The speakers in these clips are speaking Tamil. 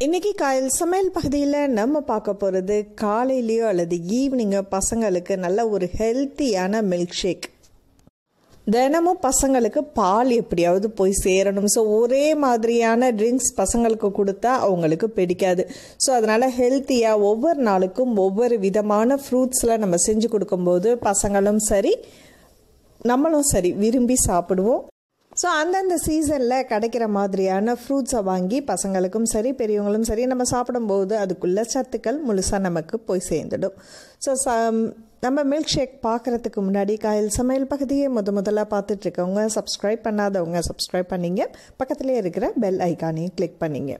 இன்றைக்கி காயல் சமையல் பகுதியில் நம்ம பார்க்க போகிறது காலையிலையோ அல்லது ஈவினிங்கோ பசங்களுக்கு நல்ல ஒரு ஹெல்த்தியான மில்க் ஷேக். தினமும் பசங்களுக்கு பால் எப்படியாவது போய் சேரணும். ஸோ ஒரே மாதிரியான ட்ரிங்க்ஸ் பசங்களுக்கு கொடுத்தா அவங்களுக்கு பிடிக்காது. ஸோ அதனால் ஹெல்த்தியாக ஒவ்வொரு நாளுக்கும் ஒவ்வொரு விதமான ஃப்ரூட்ஸில் நம்ம செஞ்சு கொடுக்கும்போது பசங்களும் சரி நம்மளும் சரி விரும்பி சாப்பிடுவோம். ஸோ அந்தந்த சீசனில் கிடைக்கிற மாதிரியான ஃப்ரூட்ஸை வாங்கி பசங்களுக்கும் சரி பெரியவங்களும் சரி நம்ம சாப்பிடும்போது அதுக்குள்ள சத்துக்கள் முழுசாக நமக்கு போய் சேர்ந்துடும். ஸோ நம்ம மில்க் ஷேக் பார்க்குறதுக்கு முன்னாடி காயல் சமையல் பகுதியை முதல்ல பார்த்துட்ருக்கவங்க சப்ஸ்கிரைப் பண்ணாதவங்க சப்ஸ்கிரைப் பண்ணிங்க, பக்கத்துலேயே இருக்கிற பெல் ஐக்கானையும் கிளிக் பண்ணிங்க.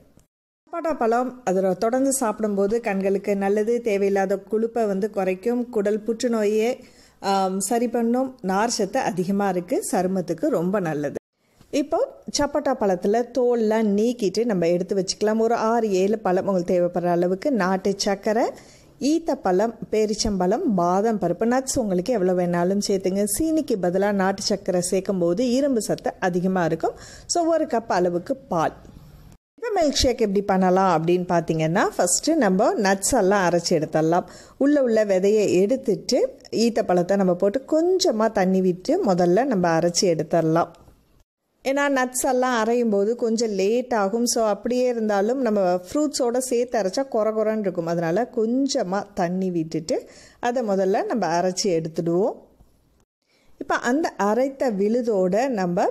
சப்போட்டா பழம் அதில் தொடர்ந்து சாப்பிடும்போது கண்களுக்கு நல்லது, தேவையில்லாத கொழுப்பை குறைக்கும், குடல் புற்றுநோயை சரி பண்ணும், நார் சத்து அதிகமாக இருக்குது, சருமத்துக்கு ரொம்ப நல்லது. இப்போ சப்போட்டா பழத்தில் தோல்லாம் நீக்கிட்டு நம்ம எடுத்து வச்சுக்கலாம். ஒரு 6-7 பழம் உங்களுக்கு தேவைப்படுற அளவுக்கு நாட்டு சர்க்கரை, ஈத்தப்பழம், பேரிச்சம்பழம், பாதாம் பருப்பு, நட்ஸ் உங்களுக்கு எவ்வளோ வேணாலும் சேர்த்துங்க. சீனிக்கு பதிலாக நாட்டு சர்க்கரை சேர்க்கும் போது இரும்பு சத்து அதிகமாக இருக்கும். ஸோ 1 கப் அளவுக்கு பால். இப்போ மில்க் ஷேக் எப்படி பண்ணலாம் அப்படின்னு பார்த்தீங்கன்னா, ஃபஸ்ட்டு நம்ம நட்ஸ் எல்லாம் அரைச்சி எடுத்துடலாம். உள்ள விதையை எடுத்துட்டு ஈத்தப்பழத்தை நம்ம போட்டு கொஞ்சமாக தண்ணி விட்டு முதல்ல நம்ம அரைச்சி எடுத்துடலாம். ஏன்னா நட்ஸ் எல்லாம் அரையும் போது கொஞ்சம் லேட் ஆகும். ஸோ அப்படியே இருந்தாலும் நம்ம ஃப்ரூட்ஸோடு சேர்த்து அரைச்சா குறன்னு இருக்கும். அதனால் கொஞ்சமாக தண்ணி விட்டுட்டு அதை முதல்ல நம்ம அரைச்சி எடுத்துடுவோம். இப்போ அந்த அரைத்த விழுதோட நம்ம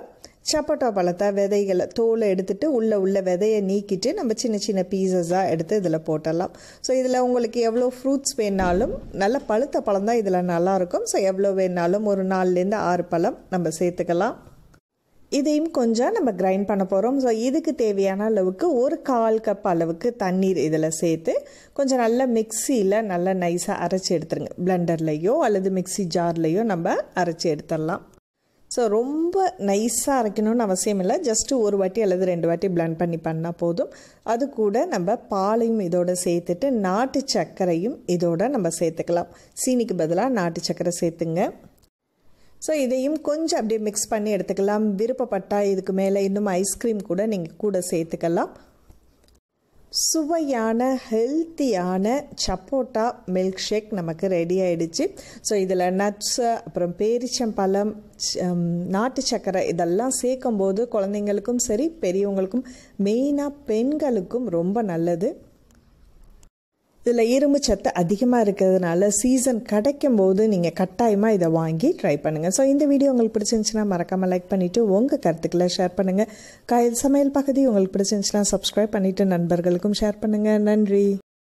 சப்போட்டா பழத்தை விதைகளை தோலை எடுத்துகிட்டு உள்ள விதையை நீக்கிட்டு நம்ம சின்ன சின்ன பீசஸாக எடுத்து இதில் போட்டலாம். ஸோ இதில் உங்களுக்கு எவ்வளோ ஃப்ரூட்ஸ் வேணாலும், நல்ல பழுத்த பழம் தான் இதில் நல்லாயிருக்கும். ஸோ எவ்வளோ வேணாலும் ஒரு 4லேருந்து 6 பழம் நம்ம சேர்த்துக்கலாம். இதையும் கொஞ்சம் நம்ம கிரைண்ட் பண்ண போகிறோம். ஸோ இதுக்கு தேவையான அளவுக்கு ஒரு 1/4 கப் அளவுக்கு தண்ணீர் இதில் சேர்த்து கொஞ்சம் நல்ல மிக்சியில் நல்லா நைஸாக அரைச்சி எடுத்துருங்க. பிளெண்டர்லேயோ அல்லது மிக்சி ஜார்லேயோ நம்ம அரைச்சி எடுத்துடலாம். ஸோ ரொம்ப நைஸாக அரைக்கணும்னு அவசியம் இல்லை. ஜஸ்ட்டு 1 வாட்டி அல்லது 2 வாட்டி பிளெண்ட் பண்ணால் போதும். அது கூட நம்ம பாலையும் இதோட சேர்த்துட்டு நாட்டு சர்க்கரையும் இதோட நம்ம சேர்த்துக்கலாம். சீனிக்கு பதிலாக நாட்டு சர்க்கரை சேர்த்துங்க. ஸோ இதையும் கொஞ்சம் அப்படியே மிக்ஸ் பண்ணி எடுத்துக்கலாம். விருப்பப்பட்டால் இதுக்கு மேலே இன்னும் ஐஸ்கிரீம் கூட நீங்கள் கூட சேர்த்துக்கலாம். சுவையான ஹெல்த்தியான சப்போட்டா மில்க் ஷேக் நமக்கு ரெடி ஆகிடுச்சு. ஸோ இதில் நட்ஸு, அப்புறம் பேரிச்சம்பழம், நாட்டு சர்க்கரை இதெல்லாம் சேர்க்கும்போது குழந்தைங்களுக்கும் சரி பெரியவங்களுக்கும், மெயினாக பெண்களுக்கும் ரொம்ப நல்லது. இதில் இரும்பு சத்து அதிகமாக இருக்கிறதுனால சீசன் கிடைக்கும் போது நீங்கள் கட்டாயமாக இதை வாங்கி ட்ரை பண்ணுங்கள். ஸோ இந்த வீடியோ உங்களுக்கு பிடிச்சிருந்துச்சுன்னா மறக்காமல் லைக் பண்ணிவிட்டு உங்கள் கருத்துக்களை ஷேர் பண்ணுங்கள். காயல் சமையல் பகுதி உங்களுக்கு பிடிச்சிருந்துச்சுன்னா சப்ஸ்கிரைப் பண்ணிவிட்டு நண்பர்களுக்கும் ஷேர் பண்ணுங்கள். நன்றி.